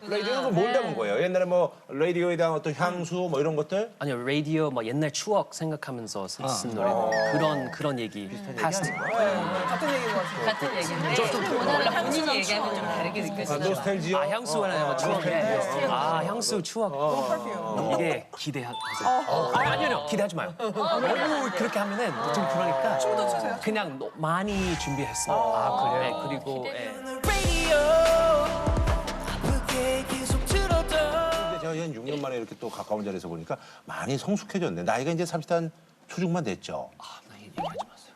라디오는 그럼 뭘 담은 거예요? 옛날에 뭐 라디오에 대한 어떤 향수 뭐 이런 것들? 아니요, 라디오 뭐 옛날 추억 생각하면서 쓴 노래는 그런 얘기. past. 같은 얘기인 것 같아요. 같은 얘기인데 좀 본인이 얘기하면 좀 다르게 느껴지죠. 노스텔지어? 아, 향수는 뭐 추억. 아, 향수 추억. 이게 기대하세요. 아니요, 기대하지 마요. 너무 그렇게 하면은 좀 그러니까 춤도 추세요? 그냥 많이 준비했어요. 아, 그래요? 네, 그리고 근데 제가 한 6년 만에 이렇게 또 가까운 자리에서 보니까 많이 성숙해졌네. 나이가 이제 30대 초중반 됐죠. 나 얘기하지 마세요.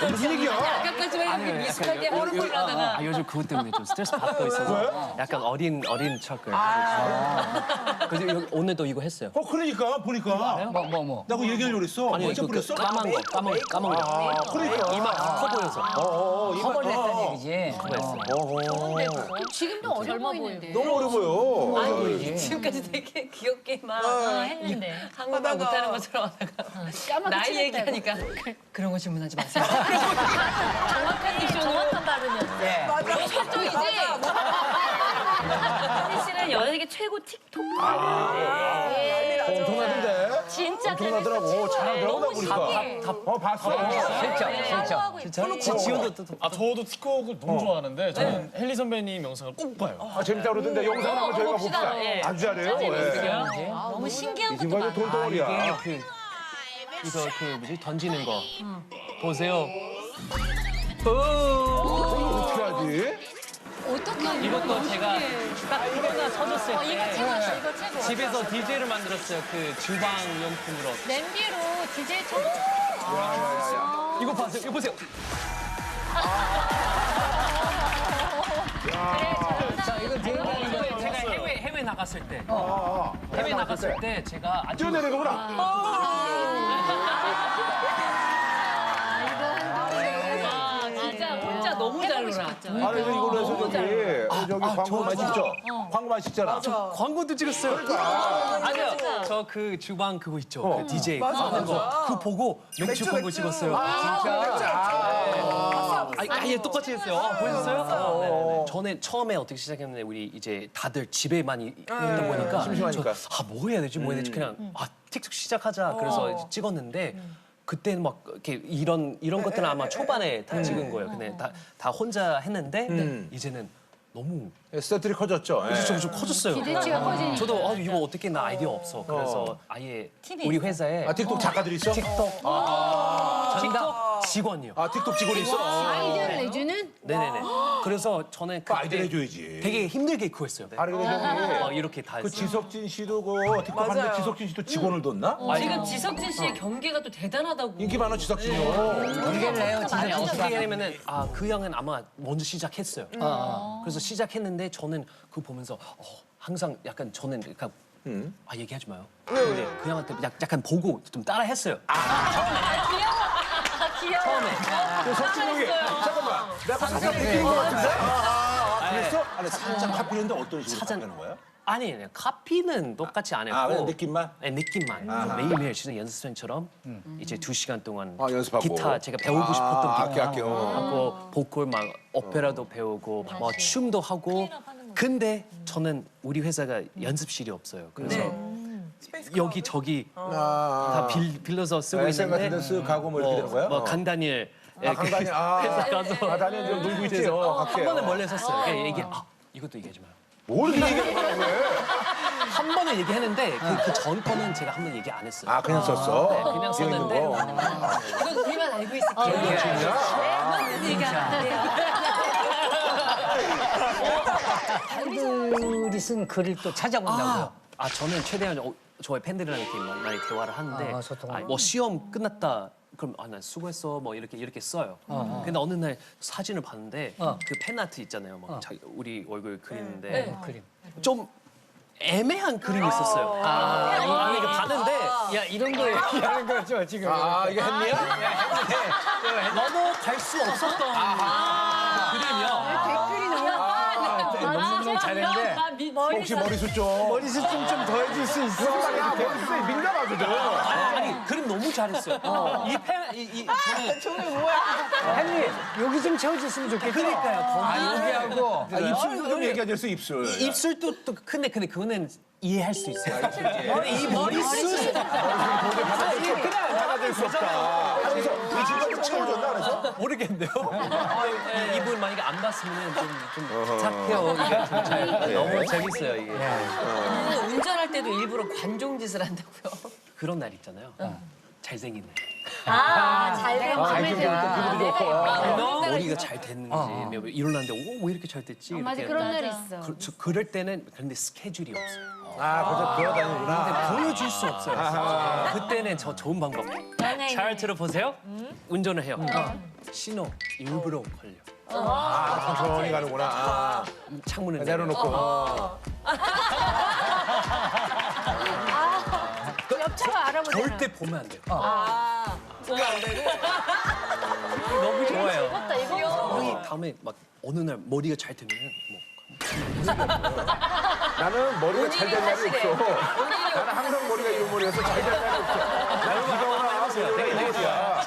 무슨 얘기야? 아까까지만 이렇게 미숙하게 하는 걸 하다가 아, 요즘 그것 때문에 좀 스트레스 받고 있어서 약간 어린 척을 하고 있어요. 그래서 오늘도 이거 했어요. 그러니까 보니까 뭐. 나 그거 얘기하려고 그랬어. 아니, 먼저 그 뿌렸어? 까만 거. 그러니까. 이마 커 보여서. 커버를 했다는 얘기지. 지금도 젊어 보이는데. 너무 어려 보여. 아니, 지금까지 되게 귀엽게 막 했는데 한국말 못하는 것처럼 하다가 나이 얘기하니까 그런 거 질문하지 마세요. 정확한 이슈는 정확한 발음이었어요. 맞아. 설정이지. 한희 씨는 연예계 최고 틱톡. 엄청나던데? 진짜 엄청나더라고. 잘하더라고 나 너무 보니까. 신기해. 봤어. 진짜. 지원도 또 저도 틱톡을 너무 좋아하는데 저는 헨리 선배님 영상을 꼭 봐요. 재밌다 그러던데 영상 한번 저희가 봅시다. 봅시다. 예. 아주 잘해요. 예. 너무 신기한 이 것도 친구가 많아. 돈덩어리야. 이거 뭐지 던지는 거 보세요. 어떻게 하지? 어떻게 이것도 제가 딱 코로나 터졌을 이거 때 최고였어. 이거 최고. 집에서 DJ를 만들었어요. 그 주방 용품으로. 냄비로 DJ 쳐. 이거 보세요. 이거 보세요. 자, 이거 대단한 거. 제가 해외 나갔을 때 해외 나갔을 때 제가 아주 뛰어내는 거구나. 진짜 혼자 너무 잘 놀아. 아니 이걸로 해서 저기 광고 많이 찍죠? 광고 많이 찍잖아. 광고도 찍었어요. 아니요, 저 그 주방 그거 있죠. 그 DJ 하는 거. 그거 보고 맥주 광고 찍었어요. 아예 똑같이 했어요. 보셨어요? 네네네. 저는 처음에 어떻게 시작했는데 우리 이제 다들 집에 많이 있다 보니까 심심하니까. 뭐 해야 되지 뭐 해야 되지 그냥 틱톡 시작하자 그래서 이제 찍었는데 그때는 막 이렇게 이런 것들은 아마 초반에 다 찍은 거예요. 근데 다 혼자 했는데 이제는 너무 스태프들이 커졌죠. 예. 좀 커졌어요. 기대치가 커지니까. 저도 이거 어떻게 나 아이디어 없어. 그래서 아예 우리 회사에 아 틱톡 작가들 있어? 틱톡 직원이요. 아 틱톡 직원이 있어? 아이디어를 내주는? 네네네. 그래서 저는 그 아이디어 그때 해줘야지. 되게 힘들게 구했어요. 아니 근데 저기 이렇게 다 그 했어요. 지석진 씨도 그 틱톡 하는데 맞아요. 지석진 씨도 직원을 뒀나? 지금 지석진 씨의 경계가 또 대단하다고. 인기 많아 지석진이요. 공개를 해요, 아니, 진짜. 어떻게 하냐면은 그 형은 아마 먼저 시작했어요. 그래서 시작했는데 저는 그거 보면서 항상 약간 저는 약간 얘기하지 마요. 근데 그 형한테 약간 보고 좀 따라 했어요. 귀여워. 처음에. 석진 형이 잠깐만 내가 살짝 느끼는 것 같은데? 그랬어? 아니 살짝 카피는데 어떤 식으로 카피하는 거야? 아니 카피는 똑같이 안 했고 그냥 느낌만? 네, 느낌만. 매일매일 진짜 연습생처럼 이제 2시간 동안 연습하고. 기타 제가 배우고 싶었던 기타 악기. 하고 보컬 막 오페라도 배우고 뭐 춤도 하고 근데 저는 우리 회사가 연습실이 없어요. 그래서 여기 저기 다 빌려서 쓰고 SM 같은 있는데 데 쓱 가고 뭐 이렇게 되는 거야? 뭐 강다니엘 강단이 회사 가서 다니엘 좀 놀고 있지. 한 번에 멀리 섰어요. 얘기 이것도 얘기하지 마요. 뭘 이렇게 얘기하는 거라고 해? 한 번은 얘기했는데 그 전 거는 제가 한 번 얘기 안 했어요. 아 그냥 썼어? 네, 그냥 뒤에 있는 썼는데 거. 이건 우리만 알고 있을게요. 팬들이 쓴 글을 또 찾아본다고요. 저는 최대한 저희 팬들이랑 이렇게 많이 대화를 하는데 소통하고. 뭐 시험 끝났다 그럼 난 수고했어 뭐 이렇게 써요. 근데 어느 날 사진을 봤는데 그 팬아트 있잖아요. 뭐 우리 얼굴 그리는데 그림. 좀 애매한 그림이 있었어요. 아니 이거 봤는데 야, 이런 거 얘기하는 거죠, 지금. 이게 햄리야? 넘어갈 수 없었던 그림이요. 너무 잘했는데. 혹시 머리숱 좀. 머리숱 좀 더해줄 수 있어? 야, 머리숱이 민감하거든. 아니 그림 너무 잘했어요. 저는 henry 여기 좀 채워줬으면 좋겠다. 그러니까요. 여기하고 입술 좀 얘기하겠어, 입술. 입술도 또 근데 그거는 이해할 수 있어요. 근데 이 머리숱 받아줄 수 없다. 그래서 이 지금 채워줬나 그래서? 모르겠네요. 이분 만약에 안 봤으면 좀 부탁해요. 이게 좀 잘, 너무 재밌어요 이게. 운전할 때도 일부러 관종짓을 한다고요. 그런 날 있잖아요. 잘생긴 날. 잘된 마음에 드는 머리가 잘 됐는지 일어났는데 왜 이렇게 잘 됐지? 맞아, 이렇게. 그런 날 있어. 그럴 때는 그런데 스케줄이 없어요. 아, 그래서 돌아다니구나. 보여줄 수 없어요. 그때는 저 좋은 방법. 잘 들어보세요. 운전을 해요. 신호 일부러 걸려. 천천히 가는구나. 아, 창문을 내려놓고. 옆차가 알아보잖아. 절대 보면 안 돼요. 보면 안 되고. 너무 좋아요. 형이 다음에 막 어느 날 머리가 잘 되면 나는 머리가 잘 된 날이 없어. 나는 항상 머리가 이런 머리여서 잘 된 날이 없어. 나는 비가 오나 되게 내지야.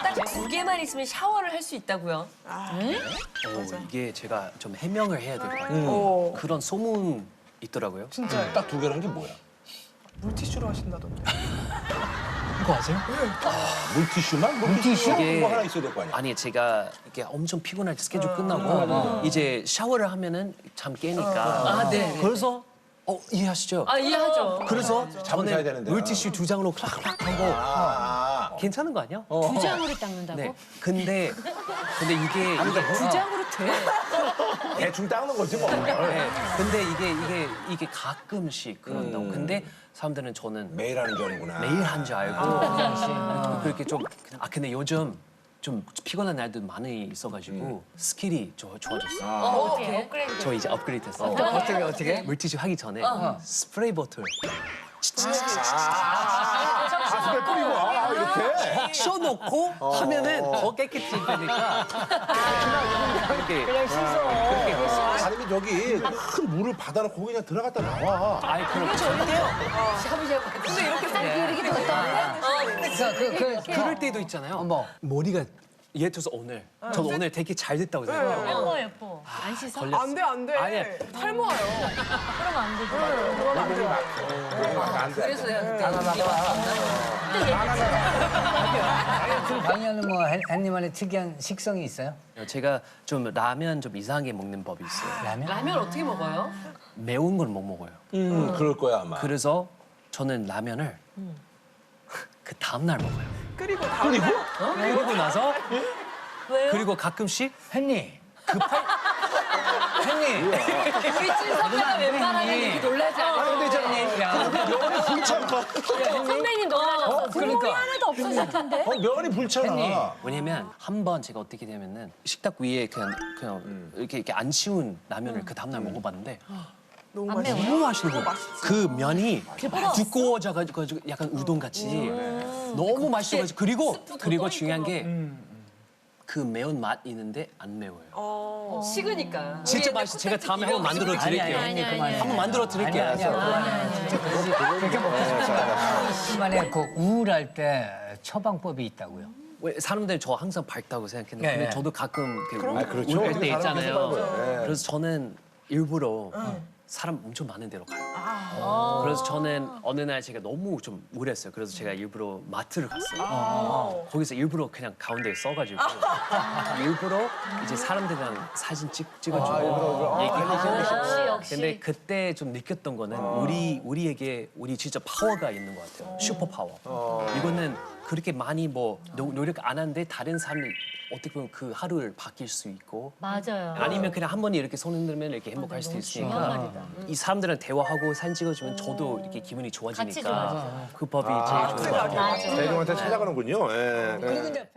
딱 2개만 있으면 샤워를 할 수 있다고요. 이게 제가 좀 해명을 해야 될 것 같아요. 그런 소문 있더라고요. 딱 두 개라는 게 뭐야? 물티슈로 하신다던데. 그거 아세요? 물티슈만? 물티슈? 이게- 뭐 하나 있어야 될 거 아니야? 아니 제가 이게 엄청 피곤할 때 스케줄 끝나고 이제 샤워를 하면은 잠 깨니까 네. 그래서 이해하시죠? 이해하죠. 그래서 잠을 자야 저는 되는데. 물티슈 2장으로 클락클락 하고 괜찮은 거 아니야? 두 장으로 닦는다고? 네. 근데 이게 두 장으로 돼? 대충 닦는 거지 뭐. 네. 근데 이게 가끔씩 그런다고. 근데 사람들은 저는 매일 하는 줄 아는구나. 매일 한 줄 알고 그렇게 좀 근데 요즘 좀 피곤한 날도 많이 있어가지고 스킬이 좋아졌어요. 어떻게? 업그레이드. 저 이제 업그레이드 됐어요. 어떻게? 물티슈 하기 전에 스프레이 보틀 가슴에 뿌리고 이렇게. 씌워놓고 하면은 더 깨끗이 되니까 그렇게 아니면 저기 큰 물을 받아놓고 그냥 들어갔다 나와. 아이 그럼 좋은데요. 근데 이렇게 이렇게 더 그럴 때도 있잖아요. 뭐? 머리가 예를 들어서 오늘 저는 오늘 되게 잘 됐다고 생각해요. 예뻐. 안 씻어? 걸렸어. 안 돼, 안 돼. 아니야. 탈모와요. 그러면 안 되지. 안 돼. 그래서 내가 그때 그 강의하는 뭐 헨리만의 특이한 식성이 있어요? 제가 좀 라면 좀 이상하게 먹는 법이 있어요. 라면 어떻게 먹어요? 매운 걸 못 먹어요. 그럴 거야 아마. 그래서 저는 라면을 그 다음 날 먹어요. 그리고 그리고 나서 그리고 가끔씩 헨리 헨리 우리 찐선배가 웬만하면 이렇게 놀라지 않아요. 선배님 놀라셨어. 그러니까. 국물이 하나도 없었을 텐데. 면이 불잖아. 왜냐면 한 번 제가 어떻게 되면은 식탁 위에 그냥 이렇게 안 치운 라면을 그 다음 날 먹어봤는데 너무 안 매워요? 너무 맛있는 거예요. 그 면이 두꺼워져가지고 약간 우동 같이 너무 맛있어가지고 그리고 중요한 게 그 매운 맛 있는데 안 매워요. 식으니까. 진짜 맛있어. 제가 다음에 한번 만들어 드릴게요. 아니야. 한번 만들어 드릴게요. 진짜 그렇게 먹고 싶다. 헨리만의 그 우울할 때 처방법이 있다고요? 왜 사람들 저 항상 밝다고 생각했는데 네, 근데 네. 저도 가끔 그렇죠. 우울할 때 사람 있잖아요. 계속 봐요. 네. 그래서 저는 일부러 사람 엄청 많은 데로 가요. 그래서 저는 어느 날 제가 너무 좀 우울했어요. 그래서 제가 일부러 마트를 갔어요. 거기서 일부러 그냥 가운데에 써가지고 일부러 이제 사람들이랑 사진 찍어주고 얘기하고. 역시. 근데 그때 좀 느꼈던 거는 우리에게 우리 진짜 파워가 있는 것 같아요. 슈퍼 파워. 이거는 그렇게 많이 뭐 노력 안 하는데 다른 사람이 어떻게 보면 그 하루를 바뀔 수 있고 맞아요. 아니면 그냥 한 번에 이렇게 손 흔들면 이렇게 행복할 수도 있으니까 이 사람들은 대화하고 사진 찍어주면 저도 이렇게 기분이 좋아지니까 좋아져. 그 법이 제일 좋은 것 같아요. 맞아. 대중한테 찾아가는군요. 예. 그리고 이제